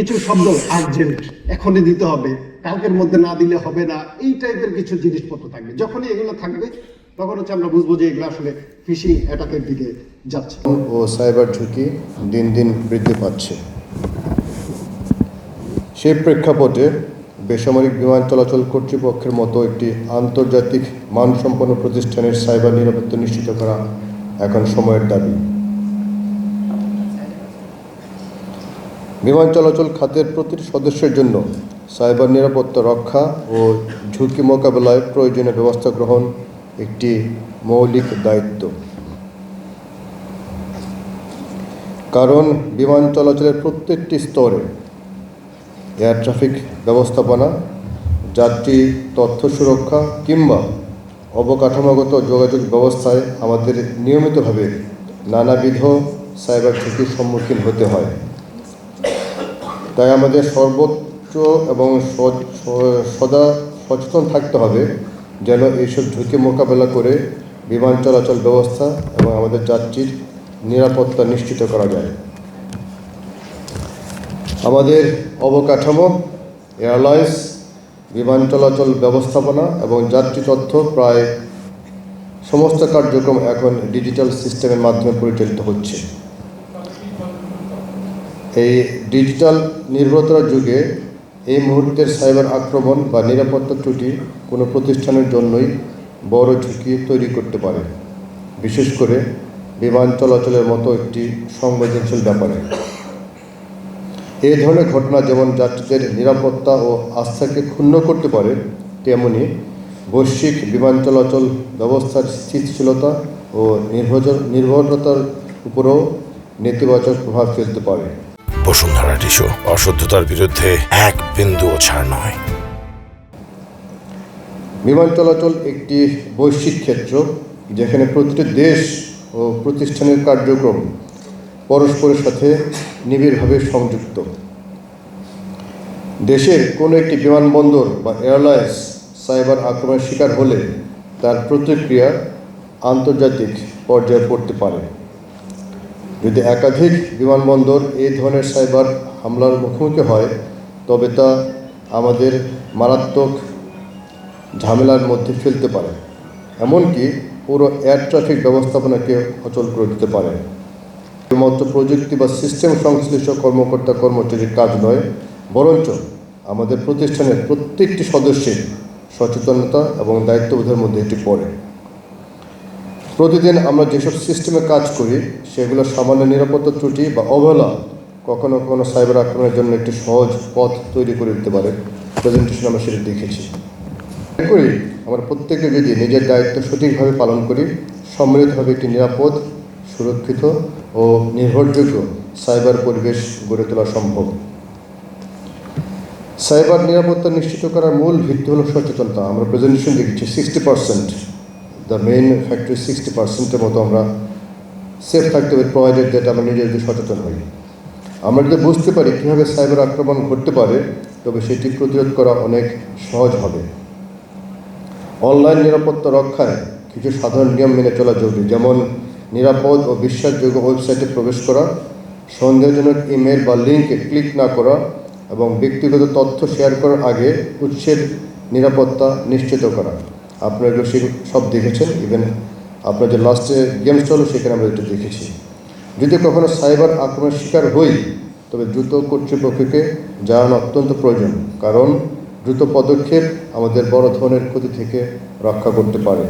কিছু শব্দ আর্জেন্ট, এখনই দিতে হবে, কালকের মধ্যে না দিলে হবে না, এই টাইপের কিছু জিনিসপত্র থাকবে। যখনই এগুলো থাকবে তখন হচ্ছে আমরা বুঝবো যে এগুলো আসলে ফিশিং অ্যাটাকের দিকে যাচ্ছে। ও সাইবার ঝুঁকি দিন দিন বৃদ্ধি পাচ্ছে। সেই প্রেক্ষাপটে বেসামরিক বিমান চলাচল কর্তৃপক্ষের মতো একটি আন্তর্জাতিক মানসম্পন্ন প্রতিষ্ঠানের সাইবার নিরাপত্তা নিশ্চিত করা এখন সময়ের দাবি। বিমান চলাচল খাতের প্রতিটি সদস্যের জন্য সাইবার নিরাপত্তা রক্ষা ও ঝুঁকি মোকাবেলায় প্রয়োজনীয় ব্যবস্থা গ্রহণ একটি মৌলিক দায়িত্ব। কারণ বিমান চলাচলের প্রত্যেকটি স্তরে এয়ার ট্রাফিক ব্যবস্থাপনা, যাত্রী তথ্য সুরক্ষা কিংবা অবকাঠামোগত যোগাযোগ ব্যবস্থায় আমাদের নিয়মিতভাবে নানাবিধ সাইবার ঝুঁকির সম্মুখীন হতে হয়। তাই আমাদের সর্বোচ্চ এবং সদা সচেতন থাকতে হবে যেন এইসব ঝুঁকি মোকাবেলা করে বিমান চলাচল ব্যবস্থা এবং আমাদের যাত্রীর নিরাপত্তা নিশ্চিত করা যায়। আমাদের অবকাঠামো, এয়ারলাইন্স, বিমান চলাচল ব্যবস্থাপনা এবং যাত্রী তথ্য প্রায় সমস্ত কার্যক্রম এখন ডিজিটাল সিস্টেমের মাধ্যমে পরিচালিত হচ্ছে। এই ডিজিটাল নির্ভরতার যুগে এই মুহূর্তের সাইবার আক্রমণ বা নিরাপত্তা ত্রুটি কোনো প্রতিষ্ঠানের জন্যই বড় ঝুঁকি তৈরি করতে পারে, বিশেষ করে বিমান চলাচলের মতো একটি সংবেদনশীল ব্যাপারে। এই ধরনের ঘটনা যেমন যাত্রীদের নিরাপত্তা ও আস্থাকে ক্ষুণ্ণ করতে পারে, তেমনি বৈশ্বিক বিমান চলাচল ব্যবস্থার স্থিতিশীলতা ও নির্ভরতার উপরও নেতিবাচক প্রভাব ফেলতে পারে। বসুন্ধরা টিস্যু, অশুদ্ধতার বিরুদ্ধে এক বিন্দুও ছাড় নয়। বিমান চলাচল একটি বৈশ্বিক ক্ষেত্র, যেখানে প্রতিটি দেশ ও প্রতিষ্ঠানের কার্যক্রম পরস্পরের সাথে নিবিড়ভাবে সংযুক্ত। দেশের কোনো একটি বিমানবন্দর বা এয়ারলাইন্স সাইবার আক্রমণের শিকার হলে তার প্রতিক্রিয়া আন্তর্জাতিক পর্যায়ে পড়তে পারে। যদি একাধিক বিমানবন্দর এই ধরনের সাইবার হামলার মুখোমুখি হয়, তবে তা আমাদের মারাত্মক ঝামেলার মধ্যে ফেলতে পারে, এমনকি পুরো এয়ার ট্রাফিক ব্যবস্থাপনাকে অচল করে দিতে পারে। শুধুমাত্র প্রযুক্তি বা সিস্টেম সংশ্লিষ্ট কর্মকর্তা কর্মচারীর কাজ নয়, বরঞ্চ আমাদের প্রতিষ্ঠানের প্রত্যেকটি সদস্যের সচেতনতা এবং দায়িত্ববোধের মধ্যে এটি পড়ে। প্রতিদিন আমরা যেসব সিস্টেমে কাজ করি সেগুলো সামান্য নিরাপত্তা ত্রুটি বা অবহেলা কখনো কখনো সাইবার আক্রমণের জন্য একটি সহজ পথ তৈরি করে দিতে পারে। প্রেজেন্টেশন আমরা সেটা দেখেছি। করি আমরা প্রত্যেকে যদি নিজের দায়িত্ব সঠিকভাবে পালন করি, সম্মিলিতভাবে একটি নিরাপদ, সুরক্ষিত ও নির্ভরযোগ্য সাইবার পরিবেশ গড়ে তোলা সম্ভব। সাইবার নিরাপত্তা নিশ্চিত করার মূল ভিত্তি হলো সচেতনতা। আমরা প্রেজেন্টেশন দেখেছি 60%, দ্য মেইন ফ্যাক্টর 60%-এর মতো আমরা সেফ থাকতে হবে, প্রোভাইডেড দ্যাট আমরা নিজে যদি সচেতন হই। আমরা যদি বুঝতে পারি কীভাবে সাইবার আক্রমণ ঘটতে পারে, তবে সেটি প্রতিরোধ করা অনেক সহজ হবে। অনলাইন নিরাপত্তা রক্ষায় কিছু সাধারণ নিয়ম মেনে চলা জরুরি, যেমন নিরাপদ ও বিশ্বাসযোগ্য ওয়েবসাইটে প্রবেশ করা, সন্দেহজনক ইমেল বা লিঙ্কে ক্লিক না করা এবং ব্যক্তিগত তথ্য শেয়ার করার আগে উৎসের নিরাপত্তা নিশ্চিত করা। আপনারা এগুলো সব দেখেছেন, ইভেন আপনার যে লাস্টে গেমস চলো সেখানে আমরা এটা দেখেছি। যদি কখনো সাইবার আক্রমণের শিকার হই, তবে দ্রুত কর্তৃপক্ষকে জানানো অত্যন্ত প্রয়োজন, কারণ দ্রুত পদক্ষেপ আমাদের বড় ধরনের ক্ষতি থেকে রক্ষা করতে পারে।